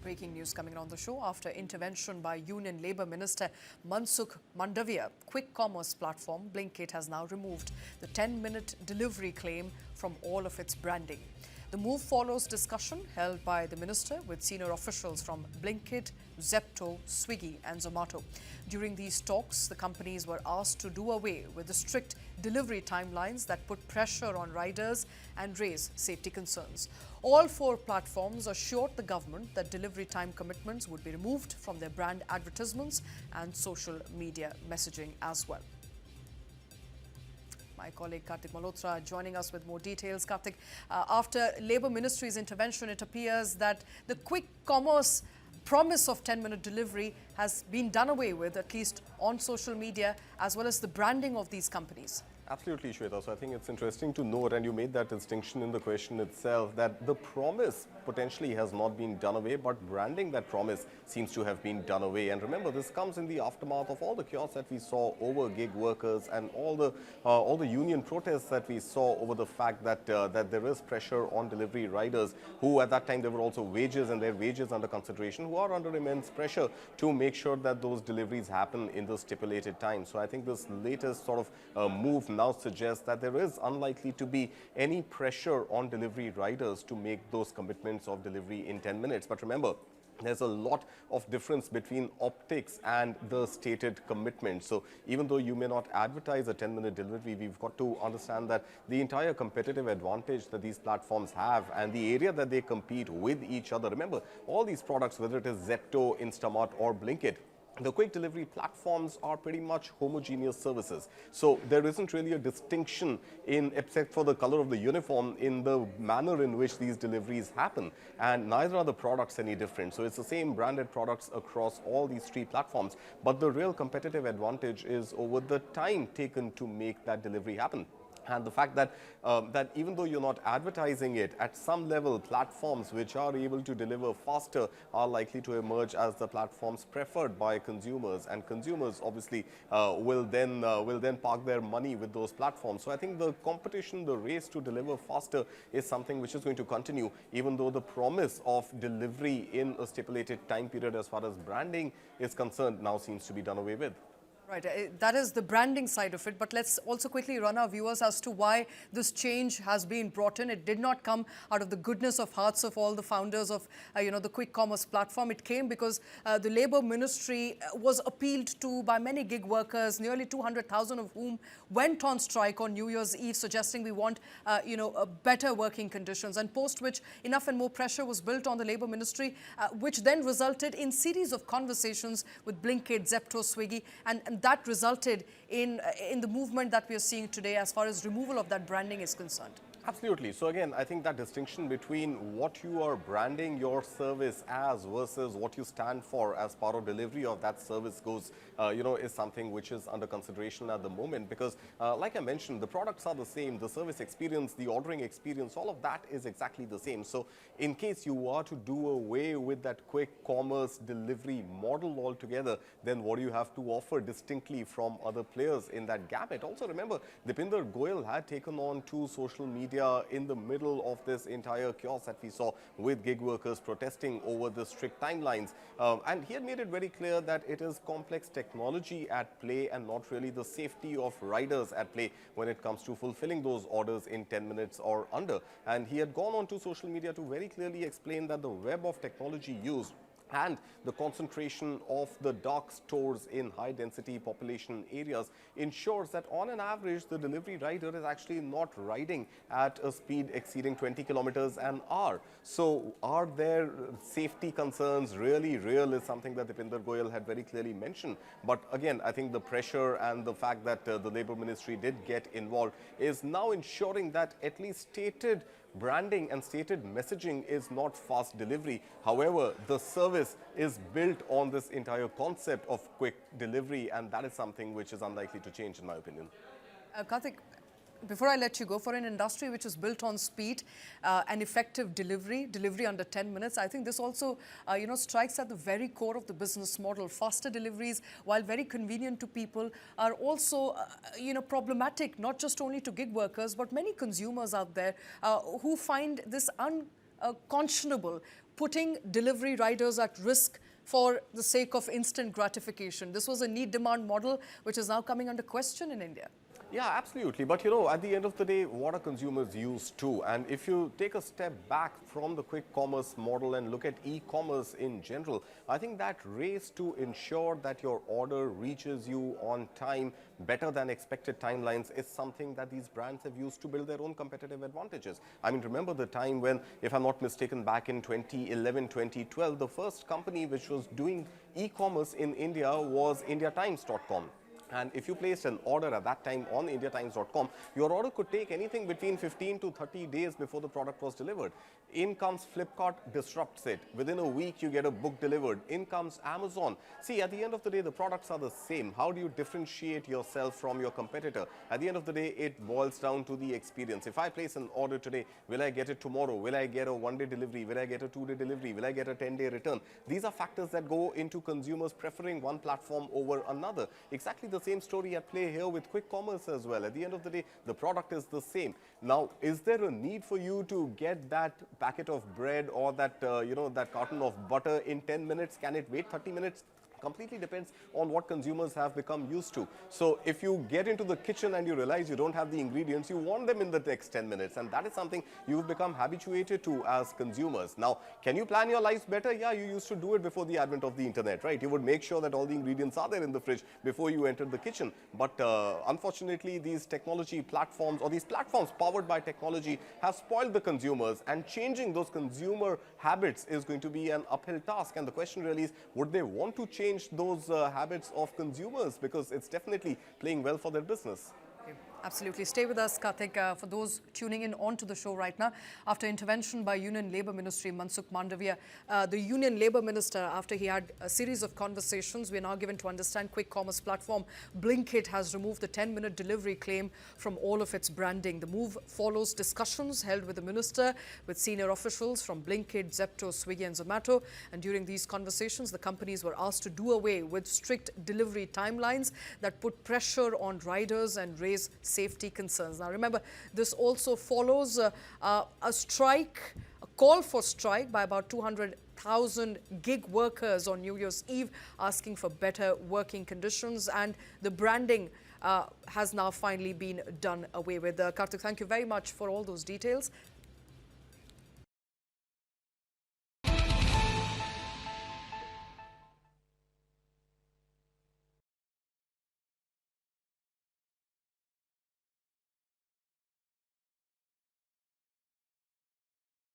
breaking news coming on the show. After intervention by Union Labour Minister Mandaviya, quick commerce platform Blinkit has now removed the 10-minute delivery claim from all of its branding. The move follows discussion held by the minister with senior officials from Blinkit, Zepto, Swiggy and Zomato. During these talks, the companies were asked to do away with the strict delivery timelines that put pressure on riders and raise safety concerns. All four platforms assured the government that delivery time commitments would be removed from their brand advertisements and social media messaging as well. My colleague Kartik Malhotra joining us with more details. Kartik, after Labour Ministry's intervention, it appears that the quick commerce promise of 10-minute delivery has been done away with, at least on social media, as well as the branding of these companies. Absolutely, Shweta. So I think it's interesting to note, and you made that distinction in the question itself, that the promise potentially has not been done away, but branding that promise seems to have been done away. And remember, this comes in the aftermath of all the chaos that we saw over gig workers and all the union protests that we saw over the fact that that there is pressure on delivery riders, who at that time there were also wages and their wages under consideration, who are under immense pressure to make sure that those deliveries happen in the stipulated time. So I think this latest sort of move now suggests that there is unlikely to be any pressure on delivery riders to make those commitments of delivery in 10 minutes. But remember, there's a lot of difference between optics and the stated commitment. So even though you may not advertise a 10-minute delivery, we've got to understand that the entire competitive advantage that these platforms have and the area that they compete with each other. Remember, all these products, whether it is Zepto, Instamart or Blinkit, the quick delivery platforms are pretty much homogeneous services. So there isn't really a distinction except for the color of the uniform in the manner in which these deliveries happen. And neither are the products any different. So it's the same branded products across all these three platforms. But the real competitive advantage is over the time taken to make that delivery happen. And the fact that that even though you're not advertising it, at some level, platforms which are able to deliver faster are likely to emerge as the platforms preferred by consumers. And consumers obviously will then park their money with those platforms. So I think the competition, the race to deliver faster is something which is going to continue, even though the promise of delivery in a stipulated time period as far as branding is concerned now seems to be done away with. Right, that is the branding side of it, but let's also quickly run our viewers as to why this change has been brought in. It did not come out of the goodness of hearts of all the founders of, the quick commerce platform. It came because the Labour Ministry was appealed to by many gig workers, nearly 200,000 of whom went on strike on New Year's Eve, suggesting we want, better working conditions, and post which enough and more pressure was built on the Labour Ministry, which then resulted in series of conversations with Blinkit, Zepto, Swiggy, and that resulted in the movement that we are seeing today as far as removal of that branding is concerned. Absolutely. So again, I think that distinction between what you are branding your service as versus what you stand for as part of delivery of that service goes, is something which is under consideration at the moment, because like I mentioned, the products are the same, the service experience, the ordering experience, all of that is exactly the same. So in case you are to do away with that quick commerce delivery model altogether, then what do you have to offer distinctly from other players in that gamut? Also remember, Dipinder Goyal had taken on to social media in the middle of this entire chaos that we saw with gig workers protesting over the strict timelines. And he had made it very clear that it is complex technology at play and not really the safety of riders at play when it comes to fulfilling those orders in 10 minutes or under. And he had gone on to social media to very clearly explain that the web of technology used and the concentration of the dark stores in high-density population areas ensures that on an average, the delivery rider is actually not riding at a speed exceeding 20 kilometers an hour. So are there safety concerns really real is something that Dipinder Goyal had very clearly mentioned. But again, I think the pressure and the fact that the Labour Ministry did get involved is now ensuring that at least stated branding and stated messaging is not fast delivery. However, the service is built on this entire concept of quick delivery, and that is something which is unlikely to change in my opinion. Kartik, before I let you go, for an industry which is built on speed and effective delivery under 10 minutes, I think this also, strikes at the very core of the business model. Faster deliveries, while very convenient to people, are also, problematic, not just only to gig workers, but many consumers out there who find this unconscionable. putting delivery riders at risk for the sake of instant gratification? This was a need-demand model which is now coming under question in India. Yeah, absolutely. But you know, at the end of the day, what are consumers used to? And if you take a step back from the quick commerce model and look at e-commerce in general, I think that race to ensure that your order reaches you on time, better than expected timelines, is something that these brands have used to build their own competitive advantages. I mean, remember the time when, if I'm not mistaken, back in 2011, 2012, the first company which was doing e-commerce in India was IndiaTimes.com. And if you placed an order at that time on IndiaTimes.com, your order could take anything between 15 to 30 days before the product was delivered. In comes Flipkart, disrupts it. Within a week, you get a book delivered. In comes Amazon. See, at the end of the day, the products are the same. How do you differentiate yourself from your competitor? At the end of the day, it boils down to the experience. If I place an order today, will I get it tomorrow? Will I get a one-day delivery? Will I get a two-day delivery? Will I get a 10-day return? These are factors that go into consumers preferring one platform over another. Exactly the same story at play here with quick commerce as well. At the end of the day, the product is the same. Now, is there a need for you to get that packet of bread or that, that carton of butter in 10 minutes? Can it wait 30 minutes? Completely depends on what consumers have become used to. So if you get into the kitchen and you realize you don't have the ingredients, you want them in the next 10 minutes. And that is something you've become habituated to as consumers. Now, can you plan your lives better? Yeah, you used to do it before the advent of the internet, right? You would make sure that all the ingredients are there in the fridge before you entered the kitchen. But unfortunately, these technology platforms, or these platforms powered by technology, have spoiled the consumers, and changing those consumer habits is going to be an uphill task. And the question really is, would they want to change those habits of consumers? Because it's definitely playing well for their business. Absolutely. Stay with us, Karthik. For those tuning in onto the show right now, after intervention by Union Labour Ministry Mansook Mandaviya, the Union Labour Minister, after he had a series of conversations, we are now given to understand quick commerce platform Blinkit has removed the 10-minute delivery claim from all of its branding. The move follows discussions held with the minister, with senior officials from Blinkit, Zepto, Swiggy and Zomato. And during these conversations, the companies were asked to do away with strict delivery timelines that put pressure on riders and raise safety concerns. Now, remember, this also follows a strike, a call for strike by about 200,000 gig workers on New Year's Eve, asking for better working conditions, and the branding has now finally been done away with. Karthik, thank you very much for all those details.